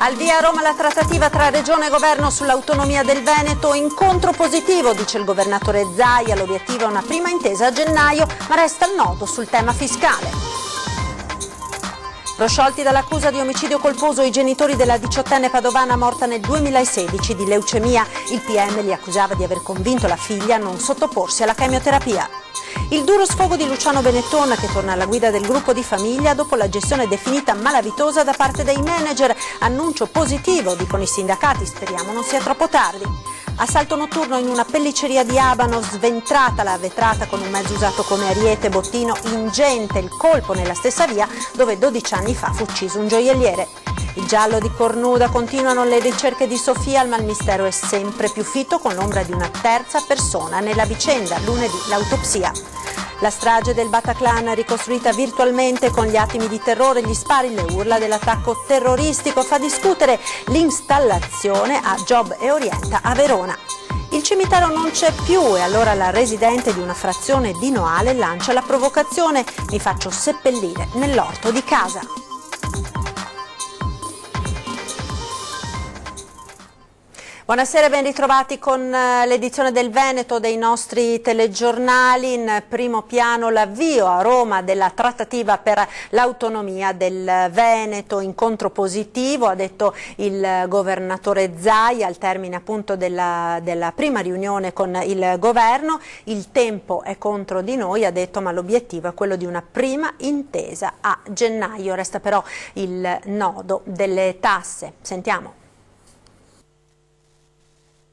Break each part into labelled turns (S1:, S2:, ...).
S1: Al via a Roma la trattativa tra Regione e Governo sull'autonomia del Veneto, incontro positivo, dice il governatore Zaia, l'obiettivo è una prima intesa a gennaio, ma resta il nodo sul tema fiscale. Prosciolti dall'accusa di omicidio colposo i genitori della 18enne padovana morta nel 2016 di leucemia. Il PM li accusava di aver convinto la figlia a non sottoporsi alla chemioterapia. Il duro sfogo di Luciano Benetton, che torna alla guida del gruppo di famiglia dopo la gestione definita malavitosa da parte dei manager. Annuncio positivo, dicono i sindacati, speriamo non sia troppo tardi. Assalto notturno in una pelliceria di Abano, sventrata la vetrata con un mezzo usato come ariete, bottino, ingente il colpo nella stessa via dove 12 anni fa fu ucciso un gioielliere. Il giallo di Cornuda, continuano le ricerche di Sofia, ma il mistero è sempre più fitto con l'ombra di una terza persona nella vicenda, lunedì l'autopsia. La strage del Bataclan ricostruita virtualmente con gli attimi di terrore, gli spari, le urla dell'attacco terroristico, fa discutere l'installazione a Job e Orienta a Verona. Il cimitero non c'è più e allora la residente di una frazione di Noale lancia la provocazione: mi faccio seppellire nell'orto di casa. Buonasera e ben ritrovati con l'edizione del Veneto dei nostri telegiornali. In primo piano l'avvio a Roma della trattativa per l'autonomia del Veneto, incontro positivo, ha detto il governatore Zaia al termine appunto della prima riunione con il governo. Il tempo è contro di noi, ha detto, ma l'obiettivo è quello di una prima intesa a gennaio. Resta però il nodo delle tasse. Sentiamo.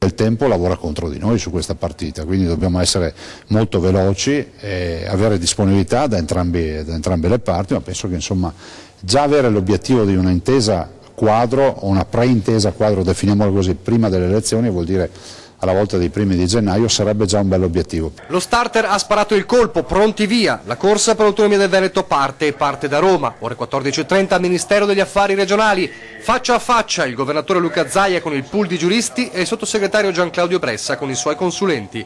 S2: Il tempo lavora contro di noi su questa partita, quindi dobbiamo essere molto veloci e avere disponibilità da entrambe le parti, ma penso che insomma già avere l'obiettivo di una intesa quadro o una pre-intesa quadro, definiamola così, prima delle elezioni, vuol dire alla volta dei primi di gennaio, sarebbe già un bell'obiettivo.
S3: Lo starter ha sparato il colpo, pronti via. La corsa per l'autonomia del Veneto parte da Roma. Ore 14:30 al Ministero degli Affari Regionali. Faccia a faccia il governatore Luca Zaia con il pool di giuristi e il sottosegretario Gian Claudio Bressa con i suoi consulenti.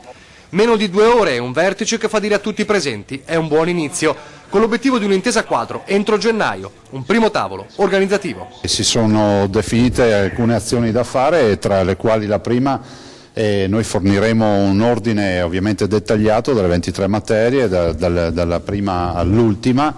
S3: Meno di 2 ore e un vertice che fa dire a tutti i presenti è un buon inizio, con l'obiettivo di un'intesa quadro entro gennaio, un primo tavolo organizzativo.
S2: Si sono definite alcune azioni da fare, tra le quali la prima. Noi forniremo un ordine ovviamente dettagliato delle 23 materie, dalla prima all'ultima,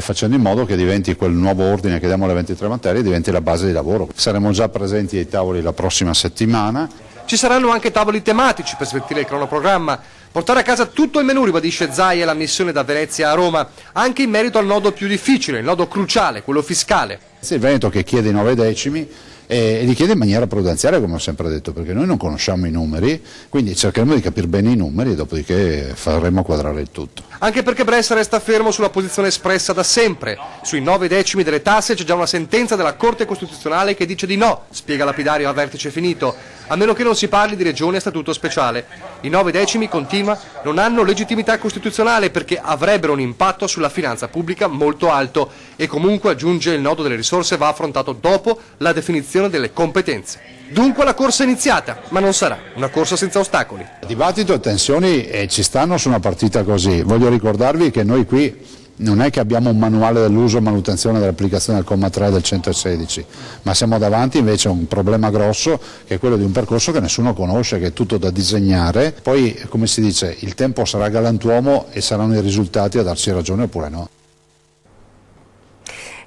S2: facendo in modo che diventi quel nuovo ordine che diamo alle 23 materie, diventi la base di lavoro. Saremo già presenti ai tavoli la prossima settimana.
S3: Ci saranno anche tavoli tematici per sveltire il cronoprogramma. Portare a casa tutto il menù, ribadisce Zaia, la missione da Venezia a Roma, anche in merito al nodo più difficile, il nodo cruciale, quello fiscale.
S2: Il Veneto che chiede i 9 decimi e li chiede in maniera prudenziale, come ho sempre detto, perché noi non conosciamo i numeri, quindi cercheremo di capire bene i numeri e dopodiché faremo quadrare il tutto.
S3: Anche perché Bressa resta fermo sulla posizione espressa da sempre. Sui 9 decimi delle tasse c'è già una sentenza della Corte Costituzionale che dice di no, spiega Lapidario a vertice finito, a meno che non si parli di regioni a statuto speciale. I 9 decimi, continua, non hanno legittimità costituzionale perché avrebbero un impatto sulla finanza pubblica molto alto e comunque, aggiunge, il nodo delle risorse va affrontato dopo la definizione delle competenze. Dunque la corsa è iniziata, ma non sarà una corsa senza ostacoli.
S2: Dibattito e tensioni ci stanno su una partita così. Voglio ricordarvi che noi qui non è che abbiamo un manuale dell'uso e manutenzione dell'applicazione del comma 3 del 116, ma siamo davanti invece a un problema grosso che è quello di un percorso che nessuno conosce, che è tutto da disegnare. Poi, come si dice, il tempo sarà galantuomo e saranno i risultati a darci ragione oppure no.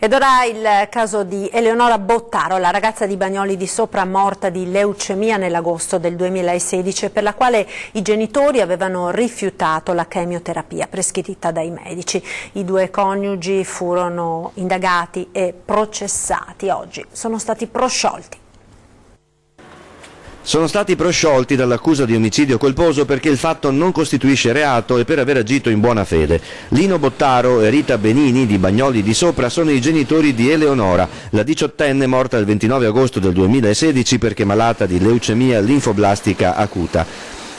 S1: Ed ora il caso di Eleonora Bottaro, la ragazza di Bagnoli di Sopra morta di leucemia nell'agosto del 2016, per la quale i genitori avevano rifiutato la chemioterapia prescritta dai medici. I 2 coniugi furono indagati e processati. Oggi sono stati prosciolti.
S4: Sono stati prosciolti dall'accusa di omicidio colposo perché il fatto non costituisce reato e per aver agito in buona fede. Lino Bottaro e Rita Benini di Bagnoli di Sopra sono i genitori di Eleonora, la 18enne morta il 29 agosto del 2016 perché malata di leucemia linfoblastica acuta.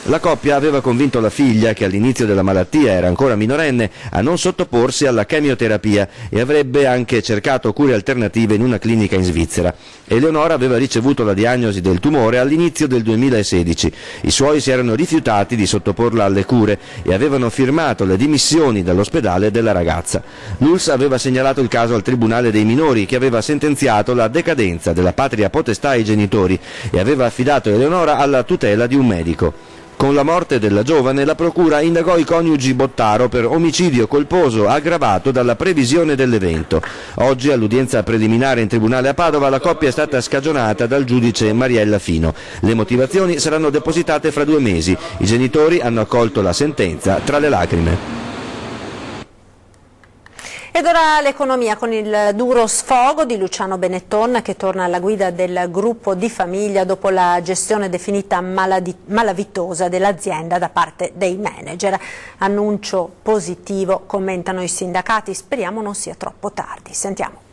S4: La coppia aveva convinto la figlia, che all'inizio della malattia era ancora minorenne, a non sottoporsi alla chemioterapia e avrebbe anche cercato cure alternative in una clinica in Svizzera. Eleonora aveva ricevuto la diagnosi del tumore all'inizio del 2016. I suoi si erano rifiutati di sottoporla alle cure e avevano firmato le dimissioni dall'ospedale della ragazza. L'ULSS aveva segnalato il caso al Tribunale dei minori, che aveva sentenziato la decadenza della patria potestà ai genitori e aveva affidato Eleonora alla tutela di un medico. Con la morte della giovane, la procura indagò i coniugi Bottaro per omicidio colposo aggravato dalla previsione dell'evento. Oggi, all'udienza preliminare in tribunale a Padova, la coppia è stata scagionata dal giudice Mariella Fino. Le motivazioni saranno depositate fra 2 mesi. I genitori hanno accolto la sentenza tra le lacrime.
S1: Ed ora l'economia, con il duro sfogo di Luciano Benetton, che torna alla guida del gruppo di famiglia dopo la gestione definita malavitosa dell'azienda da parte dei manager. Annuncio positivo, commentano i sindacati, speriamo non sia troppo tardi. Sentiamo.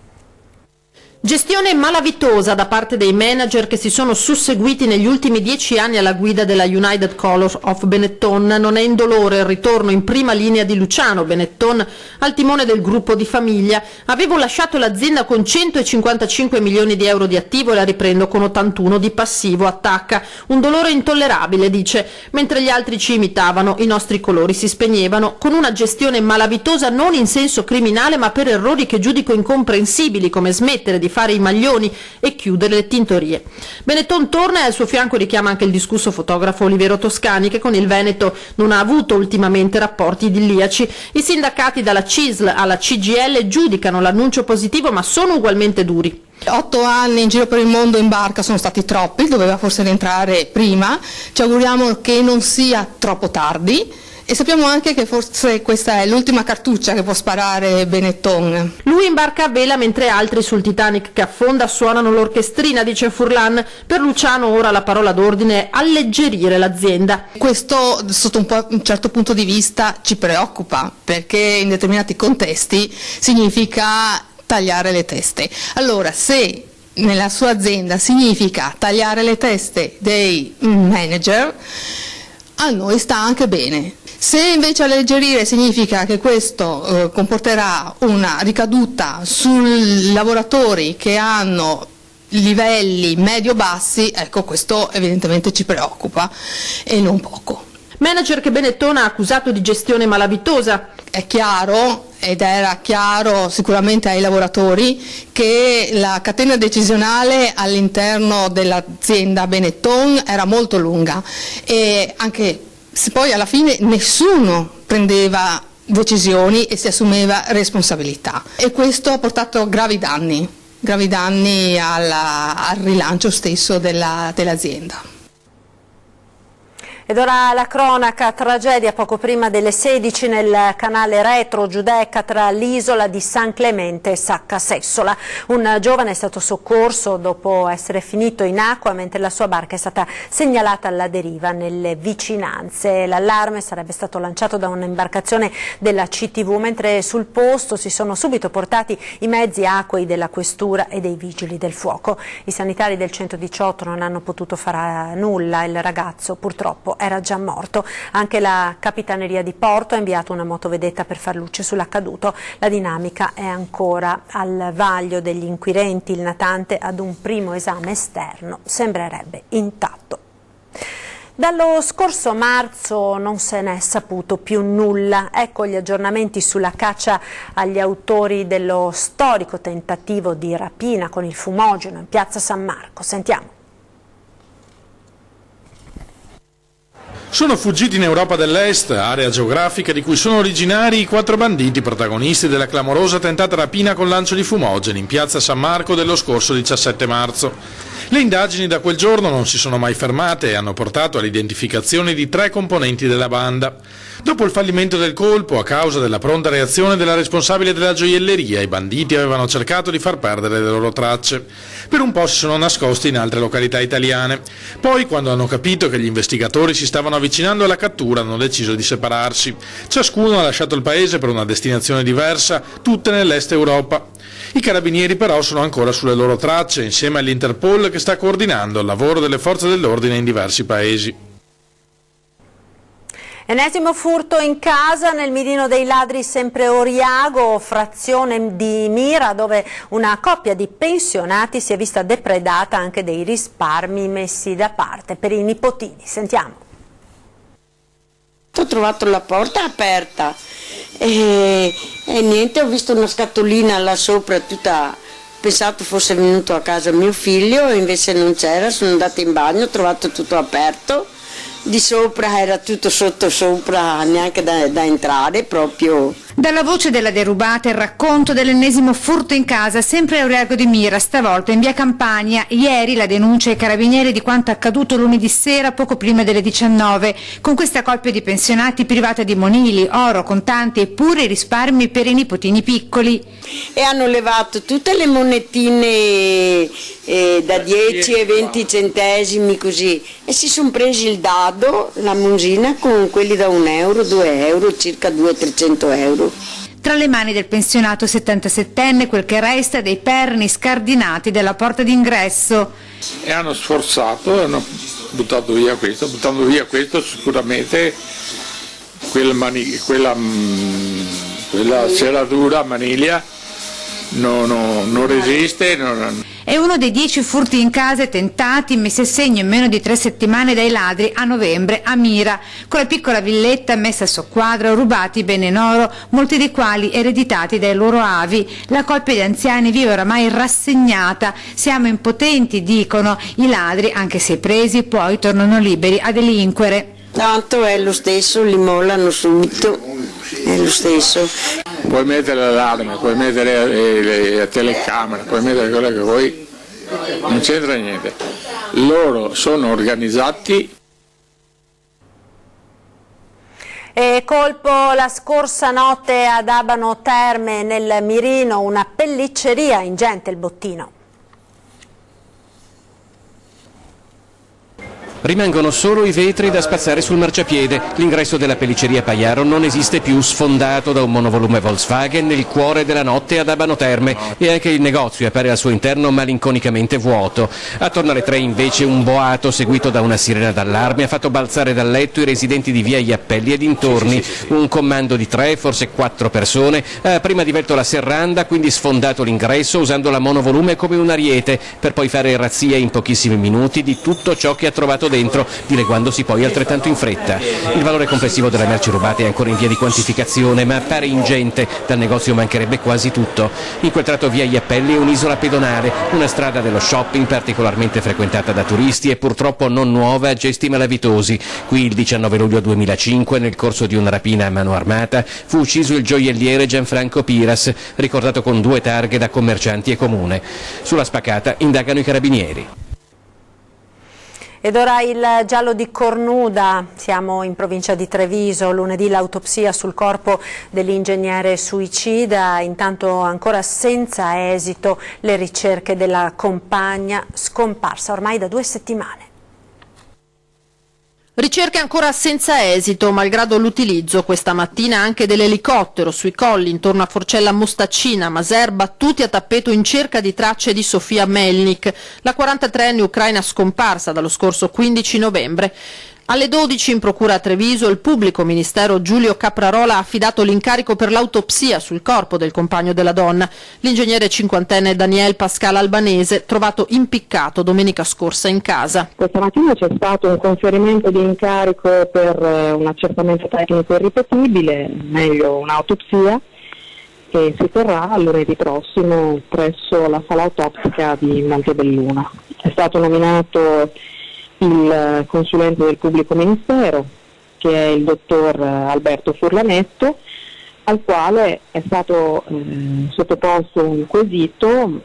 S5: Gestione malavitosa da parte dei manager che si sono susseguiti negli ultimi 10 anni alla guida della United Colors of Benetton. Non è indolore il ritorno in prima linea di Luciano Benetton al timone del gruppo di famiglia. Avevo lasciato l'azienda con 155 milioni di euro di attivo e la riprendo con 81 di passivo, attacca. Un dolore intollerabile, dice, mentre gli altri ci imitavano, i nostri colori si spegnevano, con una gestione malavitosa non in senso criminale ma per errori che giudico incomprensibili, come smettere di fare i maglioni e chiudere le tintorie. Benetton torna e al suo fianco richiama anche il discusso fotografo Olivero Toscani, che con il Veneto non ha avuto ultimamente rapporti idilliaci. I sindacati dalla CISL alla CGIL giudicano l'annuncio positivo, ma sono ugualmente duri.
S6: 8 anni in giro per il mondo in barca sono stati troppi, doveva forse rientrare prima. Ci auguriamo che non sia troppo tardi. E sappiamo anche che forse questa è l'ultima cartuccia che può sparare Benetton.
S5: Lui in barca a vela mentre altri sul Titanic che affonda suonano l'orchestrina, dice Furlan. Per Luciano ora la parola d'ordine è alleggerire l'azienda.
S6: Questo sotto un certo punto di vista ci preoccupa, perché in determinati contesti significa tagliare le teste. Allora, se nella sua azienda significa tagliare le teste dei manager, a noi sta anche bene. Se invece alleggerire significa che questo comporterà una ricaduta sui lavoratori che hanno livelli medio-bassi, ecco, questo evidentemente ci preoccupa e non poco.
S5: Manager che Benetton ha accusato di gestione malavitosa.
S6: È chiaro, ed era chiaro sicuramente ai lavoratori, che la catena decisionale all'interno dell'azienda Benetton era molto lunga e anche se poi alla fine nessuno prendeva decisioni e si assumeva responsabilità, e questo ha portato gravi danni al rilancio stesso dell'azienda.
S1: Ed ora la cronaca, tragedia poco prima delle 16 nel canale Retro Giudecca tra l'isola di San Clemente e Sacca Sessola. Un giovane è stato soccorso dopo essere finito in acqua mentre la sua barca è stata segnalata alla deriva nelle vicinanze. L'allarme sarebbe stato lanciato da un'imbarcazione della CTV, mentre sul posto si sono subito portati i mezzi acquei della questura e dei vigili del fuoco. I sanitari del 118 non hanno potuto fare nulla, il ragazzo purtroppo era già morto. Anche la Capitaneria di Porto ha inviato una motovedetta per far luce sull'accaduto. La dinamica è ancora al vaglio degli inquirenti. Il natante ad un primo esame esterno sembrerebbe intatto. Dallo scorso marzo non se n'è saputo più nulla. Ecco gli aggiornamenti sulla caccia agli autori dello storico tentativo di rapina con il fumogeno in piazza San Marco. Sentiamo.
S7: Sono fuggiti in Europa dell'Est, area geografica di cui sono originari i 4 banditi protagonisti della clamorosa tentata rapina con lancio di fumogeni in piazza San Marco dello scorso 17 marzo. Le indagini da quel giorno non si sono mai fermate e hanno portato all'identificazione di 3 componenti della banda. Dopo il fallimento del colpo, a causa della pronta reazione della responsabile della gioielleria, i banditi avevano cercato di far perdere le loro tracce. Per un po' si sono nascosti in altre località italiane. Poi, quando hanno capito che gli investigatori si stavano avvicinando alla cattura, hanno deciso di separarsi. Ciascuno ha lasciato il paese per una destinazione diversa, tutte nell'est Europa. I carabinieri però sono ancora sulle loro tracce, insieme all'Interpol che sta coordinando il lavoro delle forze dell'ordine in diversi paesi.
S1: Ennesimo furto in casa nel mirino dei ladri, sempre Oriago, frazione di Mira, dove una coppia di pensionati si è vista depredata anche dei risparmi messi da parte per i nipotini. Sentiamo.
S8: Ho trovato la porta aperta e niente, ho visto una scatolina là sopra tutta, pensato fosse venuto a casa mio figlio, invece non c'era, sono andata in bagno, ho trovato tutto aperto. Di sopra era tutto sopra, neanche da entrare proprio.
S9: Dalla voce della derubata il racconto dell'ennesimo furto in casa, sempre a Oriago di Mira, stavolta in via Campania. Ieri la denuncia ai carabinieri di quanto accaduto lunedì sera poco prima delle 19, con questa coppia di pensionati privata di monili, oro, contanti e pure i risparmi per i nipotini piccoli.
S8: E hanno levato tutte le monetine da 10 e 20 centesimi così, e si sono presi il dado, la musina, con quelli da 1 euro, 2 euro, circa 200-300 euro.
S9: Tra le mani del pensionato 77enne quel che resta dei perni scardinati della porta d'ingresso.
S10: E hanno sforzato, hanno buttato via questo, buttando via questo sicuramente quella serratura, maniglia, non resiste.
S9: È uno dei 10 furti in case tentati, messi a segno in meno di 3 settimane dai ladri a novembre a Mira. Con la piccola villetta messa a soqquadro, rubati beni in oro, molti dei quali ereditati dai loro avi. La coppia di anziani vive oramai rassegnata. Siamo impotenti, dicono. I ladri, anche se presi, poi tornano liberi a delinquere.
S8: Tanto è lo stesso, li mollano subito, è lo stesso.
S10: Puoi mettere l'allarme, puoi mettere la telecamera, puoi mettere quello che vuoi, non c'entra niente. Loro sono organizzati.
S1: E colpo la scorsa notte ad Abano Terme, nel mirino, una pellicceria, ingente il bottino.
S11: Rimangono solo i vetri da spazzare sul marciapiede. L'ingresso della pellicceria Paiaro non esiste più, sfondato da un monovolume Volkswagen nel cuore della notte ad Abano Terme, e anche il negozio appare al suo interno malinconicamente vuoto. Attorno alle 3 invece un boato seguito da una sirena d'allarme ha fatto balzare dal letto i residenti di via Gli Appelli e dintorni. Un comando di 3, forse 4 persone ha prima divelto la serranda, quindi sfondato l'ingresso usando la monovolume come un ariete, per poi fare razzia in pochissimi minuti di tutto ciò che ha trovato dentro, dileguandosi poi altrettanto in fretta. Il valore complessivo delle merci rubate è ancora in via di quantificazione, ma appare ingente. Dal negozio mancherebbe quasi tutto. In quel tratto via Gli Appelli è un'isola pedonale, una strada dello shopping particolarmente frequentata da turisti e purtroppo non nuova a gesti malavitosi. Qui il 19 luglio 2005, nel corso di una rapina a mano armata, fu ucciso il gioielliere Gianfranco Piras, ricordato con 2 targhe da commercianti e comune. Sulla spaccata indagano i carabinieri.
S1: Ed ora il giallo di Cornuda, siamo in provincia di Treviso, lunedì l'autopsia sul corpo dell'ingegnere suicida, intanto ancora senza esito le ricerche della compagna scomparsa ormai da 2 settimane.
S5: Ricerche ancora senza esito, malgrado l'utilizzo questa mattina anche dell'elicottero sui colli intorno a Forcella Mostaccina, Maserba, tutti a tappeto in cerca di tracce di Sofia Melnik, la 43enne ucraina scomparsa dallo scorso 15 novembre. Alle 12 in procura a Treviso il pubblico ministero Giulio Caprarola ha affidato l'incarico per l'autopsia sul corpo del compagno della donna, l'ingegnere 50enne Daniel Pascal Albanese, trovato impiccato domenica scorsa in casa.
S12: Questa mattina c'è stato un conferimento di incarico per un accertamento tecnico irripetibile, meglio un'autopsia, che si terrà lunedì prossimo presso la sala autopsica di Montebelluna. È stato nominato il consulente del pubblico ministero, che è il dottor Alberto Furlanetto, al quale è stato sottoposto un quesito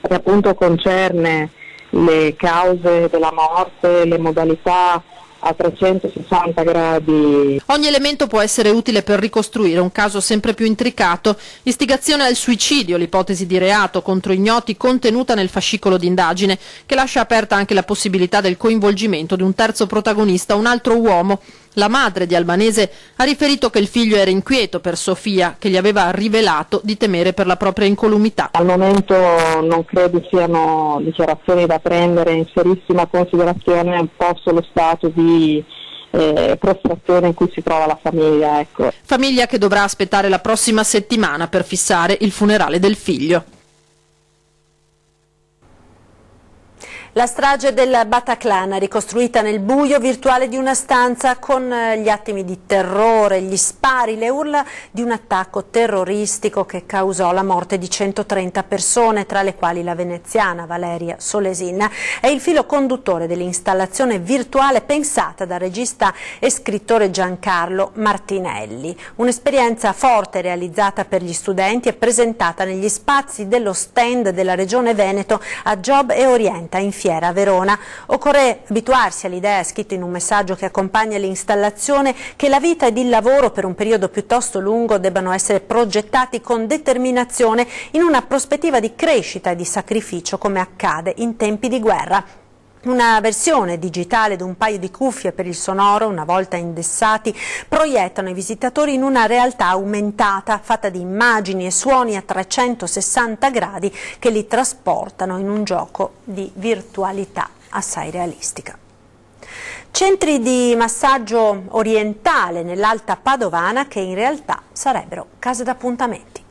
S12: che appunto concerne le cause della morte, le modalità a 360 gradi.
S5: Ogni elemento può essere utile per ricostruire un caso sempre più intricato. Istigazione al suicidio, l'ipotesi di reato contro ignoti contenuta nel fascicolo d'indagine, che lascia aperta anche la possibilità del coinvolgimento di un terzo protagonista, un altro uomo. La madre di Albanese ha riferito che il figlio era inquieto per Sofia, che gli aveva rivelato di temere per la propria incolumità.
S12: Al momento non credo siano dichiarazioni da prendere in serissima considerazione, posto lo stato di prostrazione in cui si trova la famiglia. Ecco.
S5: Famiglia che dovrà aspettare la prossima settimana per fissare il funerale del figlio.
S1: La strage del Bataclan, ricostruita nel buio virtuale di una stanza con gli attimi di terrore, gli spari, le urla di un attacco terroristico che causò la morte di 130 persone, tra le quali la veneziana Valeria Solesin. È il filo conduttore dell'installazione virtuale pensata dal regista e scrittore Giancarlo Martinelli. Un'esperienza forte realizzata per gli studenti e presentata negli spazi dello stand della Regione Veneto a Job e Orienta in Fiera a Verona. Occorre abituarsi all'idea, scritta in un messaggio che accompagna l'installazione, che la vita ed il lavoro per un periodo piuttosto lungo debbano essere progettati con determinazione in una prospettiva di crescita e di sacrificio, come accade in tempi di guerra. Una versione digitale di un paio di cuffie per il sonoro, una volta indessati, proiettano i visitatori in una realtà aumentata, fatta di immagini e suoni a 360 gradi che li trasportano in un gioco di virtualità assai realistica. Centri di massaggio orientale nell'Alta Padovana che in realtà sarebbero case d'appuntamenti.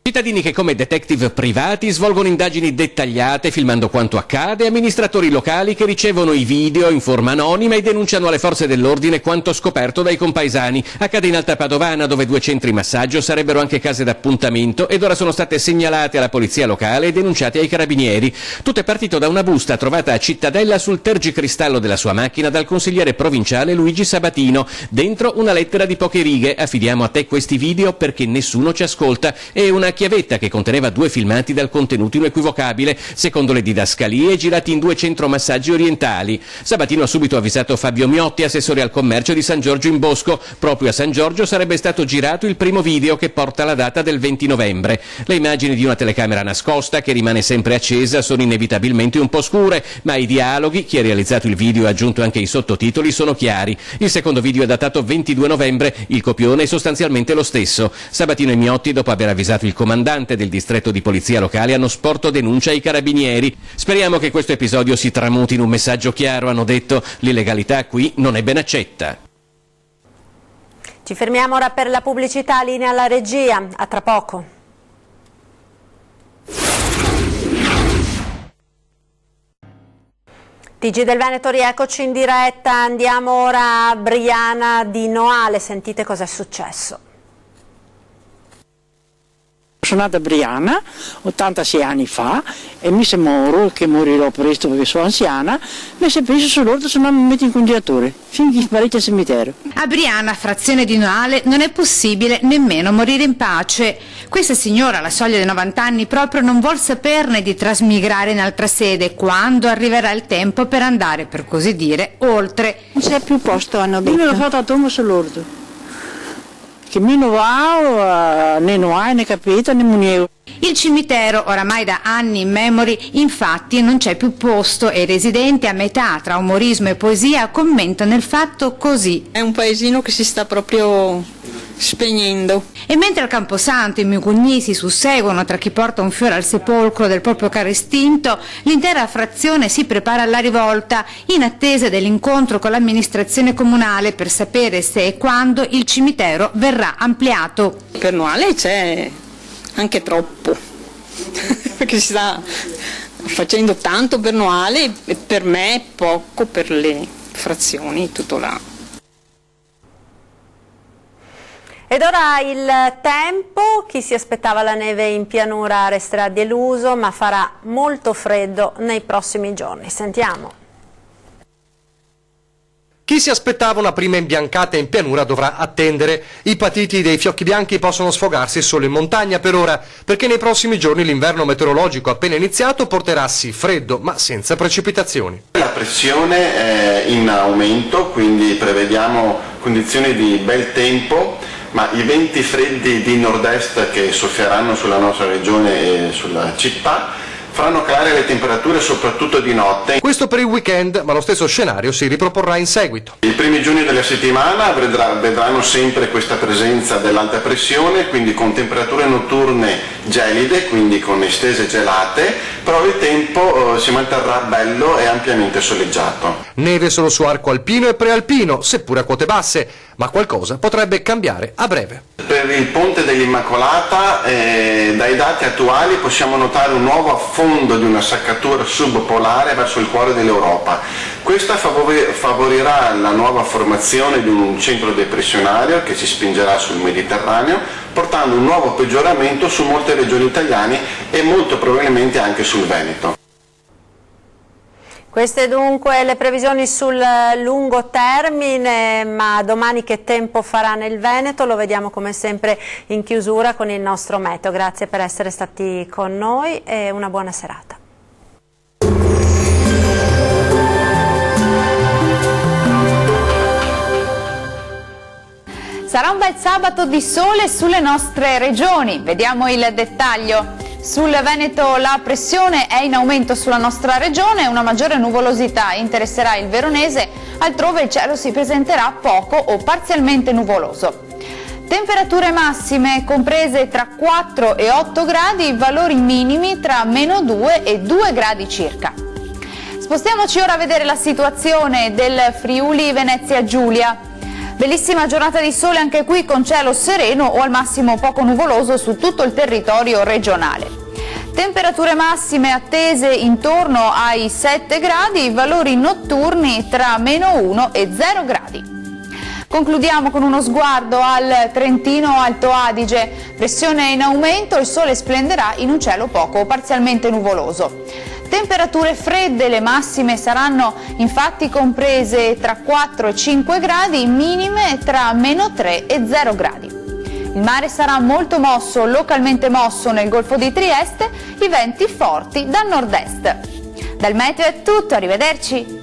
S11: Cittadini che come detective privati svolgono indagini dettagliate filmando quanto accade, amministratori locali che ricevono i video in forma anonima e denunciano alle forze dell'ordine quanto scoperto dai compaesani. Accade in Alta Padovana, dove 2 centri massaggio sarebbero anche case d'appuntamento ed ora sono state segnalate alla polizia locale e denunciate ai carabinieri. Tutto è partito da una busta trovata a Cittadella sul tergicristallo della sua macchina dal consigliere provinciale Luigi Sabatino. Dentro una lettera di poche righe: affidiamo a te questi video perché nessuno ci ascolta, e una chiavetta che conteneva 2 filmati dal contenuto inequivocabile, secondo le didascalie, girati in 2 centromassaggi orientali. Sabatino ha subito avvisato Fabio Miotti, assessore al commercio di San Giorgio in Bosco. Proprio a San Giorgio sarebbe stato girato il primo video, che porta la data del 20 novembre. Le immagini di una telecamera nascosta, che rimane sempre accesa, sono inevitabilmente un po' scure, ma i dialoghi, chi ha realizzato il video e ha aggiunto anche i sottotitoli, sono chiari. Il secondo video è datato 22 novembre, il copione è sostanzialmente lo stesso. Sabatino e Miotti, dopo aver avvisato il comandante del distretto di polizia locale, hanno sporto denuncia ai carabinieri. Speriamo che questo episodio si tramuti in un messaggio chiaro, hanno detto. L'illegalità qui non è ben accetta.
S1: Ci fermiamo ora per la pubblicità, linea alla regia, a tra poco. TG del Veneto, rieccoci in diretta, andiamo ora a Briana di Noale, sentite cosa è successo.
S13: Sono nata a Briana 86 anni fa e mi se moro, che morirò presto perché sono anziana, ma se penso sull'orto se no mi metto in congelatore finché sparite al cimitero.
S9: A Briana, frazione di Noale, non è possibile nemmeno morire in pace. Questa signora, alla soglia dei 90 anni, proprio non vuol saperne di trasmigrare in altra sede quando arriverà il tempo per andare, per così dire, oltre.
S13: Non c'è più posto, hanno detto. Io me l'ho fatto a tomba sull'orto. Che mi non va, né no hai, né capita, né muniego.
S9: Il cimitero, oramai da anni immemori, infatti non c'è più posto e i residenti a metà tra umorismo e poesia commentano il fatto così.
S14: È un paesino che si sta proprio spegnendo.
S9: E mentre al Camposanto i mugugni si susseguono tra chi porta un fiore al sepolcro del proprio caro estinto, l'intera frazione si prepara alla rivolta in attesa dell'incontro con l'amministrazione comunale per sapere se e quando il cimitero verrà ampliato.
S14: Per Noale c'è anche troppo, perché si sta facendo tanto per Noale e per me poco per le frazioni, tutto là.
S1: Ed ora il tempo, chi si aspettava la neve in pianura resterà deluso, ma farà molto freddo nei prossimi giorni. Sentiamo.
S3: Chi si aspettava una prima imbiancata in pianura dovrà attendere. I patiti dei fiocchi bianchi possono sfogarsi solo in montagna per ora, perché nei prossimi giorni l'inverno meteorologico appena iniziato porterà sì freddo, ma senza precipitazioni.
S15: La pressione è in aumento, quindi prevediamo condizioni di bel tempo, ma i venti freddi di nord-est che soffieranno sulla nostra regione e sulla città faranno calare le temperature soprattutto di notte.
S3: Questo per il weekend, ma lo stesso scenario si riproporrà in seguito.
S15: I primi giorni della settimana vedranno sempre questa presenza dell'alta pressione, quindi con temperature notturne gelide, quindi con estese gelate, però il tempo si manterrà bello e ampiamente soleggiato.
S3: Neve solo su arco alpino e prealpino, seppure a quote basse, ma qualcosa potrebbe cambiare a breve.
S15: Per il ponte dell'Immacolata, dai dati attuali possiamo notare un nuovo affondo di una saccatura subpolare verso il cuore dell'Europa. Questa favorirà la nuova formazione di un centro depressionario che si spingerà sul Mediterraneo, portando un nuovo peggioramento su molte regioni italiane e molto probabilmente anche sul Veneto.
S1: Queste dunque le previsioni sul lungo termine, ma domani che tempo farà nel Veneto? Lo vediamo come sempre in chiusura con il nostro meteo. Grazie per essere stati con noi e una buona serata.
S16: Sarà un bel sabato di sole sulle nostre regioni, vediamo il dettaglio. Sul Veneto la pressione è in aumento sulla nostra regione, una maggiore nuvolosità interesserà il Veronese, altrove il cielo si presenterà poco o parzialmente nuvoloso. Temperature massime comprese tra 4 e 8 gradi, valori minimi tra -2 e 2 gradi circa. Spostiamoci ora a vedere la situazione del Friuli Venezia Giulia. Bellissima giornata di sole anche qui con cielo sereno o al massimo poco nuvoloso su tutto il territorio regionale. Temperature massime attese intorno ai 7 gradi, valori notturni tra -1 e 0 gradi. Concludiamo con uno sguardo al Trentino Alto Adige. Pressione in aumento, il sole splenderà in un cielo poco o parzialmente nuvoloso. Temperature fredde, le massime saranno infatti comprese tra 4 e 5 gradi, minime tra -3 e 0 gradi. Il mare sarà molto mosso, localmente mosso nel Golfo di Trieste, i venti forti da nord-est. Dal meteo è tutto, arrivederci!